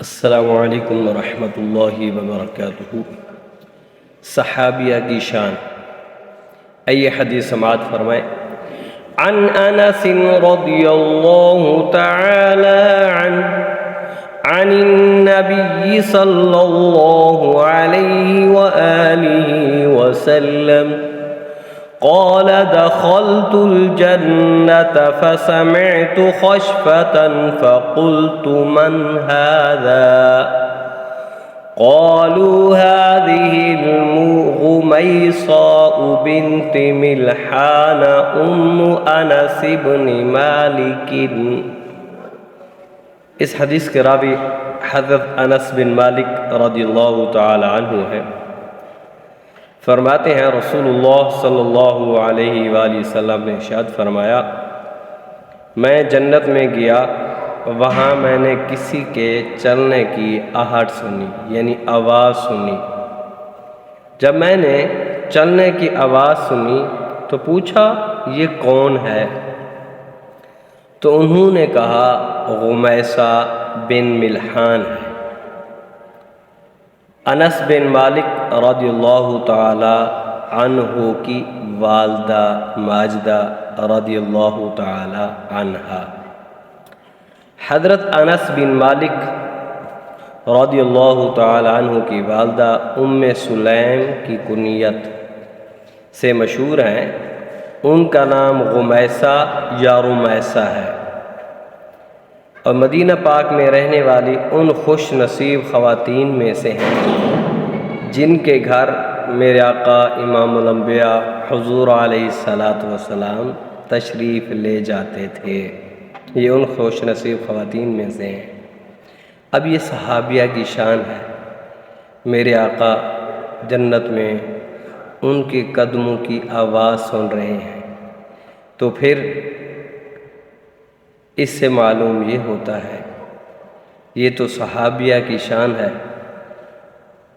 السلام علیکم ورحمۃ اللہ وبرکاتہ۔ صحابیہ کی شان، آئیے حدیث سماعت فرمائیں۔ عن انس رضی اللہ تعالی عنہ عن النبی صلی اللہ علیہ وآلہ وسلم قال دخلت الجنة فسمعت خشفة فقلت من هذا؟ قالوا هذه غميصاء بنت ملحان أنس بن مالك۔ اس حدیث کے راوی حضرت انس بن مالک رضی اللہ تعالی عنہ ہیں۔ فرماتے ہیں رسول اللہ صلی اللہ علیہ وآلہ وسلم نے ارشاد فرمایا، میں جنت میں گیا، وہاں میں نے کسی کے چلنے کی آہٹ سنی، یعنی آواز سنی۔ جب میں نے چلنے کی آواز سنی تو پوچھا یہ کون ہے؟ تو انہوں نے کہا غمیصہ بن ملحان ہے۔ انس بن مالک رضی اللہ تعالی عنہ کی والدہ ماجدہ رضی اللہ تعالی عنہا۔ حضرت انس بن مالک رضی اللہ تعالی عنہ کی والدہ ام سلیم کی کنیت سے مشہور ہیں۔ ان کا نام غمیصہ یا رمیصہ ہے، اور مدینہ پاک میں رہنے والی ان خوش نصیب خواتین میں سے ہیں جن کے گھر میرے آقا امام الانبیاء حضور علیہ السلام تشریف لے جاتے تھے۔ یہ ان خوش نصیب خواتین میں سے ہیں۔ اب یہ صحابیہ کی شان ہے۔ میرے آقا جنت میں ان کے قدموں کی آواز سن رہے ہیں، تو پھر اس سے معلوم یہ ہوتا ہے یہ تو صحابیہ کی شان ہے،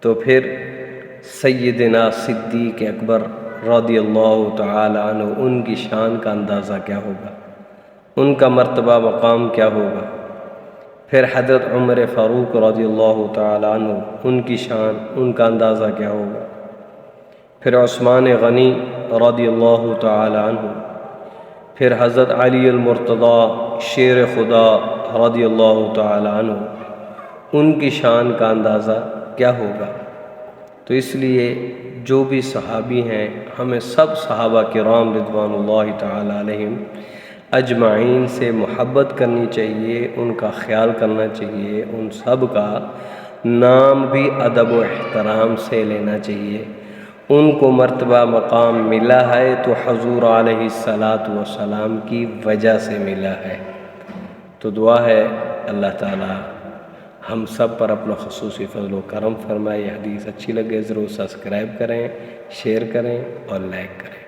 تو پھر سیدنا صدیق اکبر رضی اللہ تعالی عنہ ان کی شان کا اندازہ کیا ہوگا، ان کا مرتبہ مقام کیا ہوگا۔ پھر حضرت عمر فاروق رضی اللہ تعالی عنہ ان کی شان، ان کا اندازہ کیا ہوگا۔ پھر عثمان غنی رضی اللہ تعالی عنہ، پھر حضرت علی المرتضیٰ شیر خدا رضی اللہ تعالی عنہ، ان کی شان کا اندازہ کیا ہوگا۔ تو اس لیے جو بھی صحابی ہیں، ہمیں سب صحابہ کرام رضوان اللہ تعالی علیہم اجمعین سے محبت کرنی چاہیے، ان کا خیال کرنا چاہیے، ان سب کا نام بھی ادب و احترام سے لینا چاہیے۔ ان کو مرتبہ مقام ملا ہے تو حضور علیہ السلام کی وجہ سے ملا ہے۔ تو دعا ہے اللہ تعالی ہم سب پر اپنا خصوصی فضل و کرم فرمائے۔ یہ حدیث اچھی لگے ضرور سبسکرائب کریں، شیئر کریں اور لائک کریں۔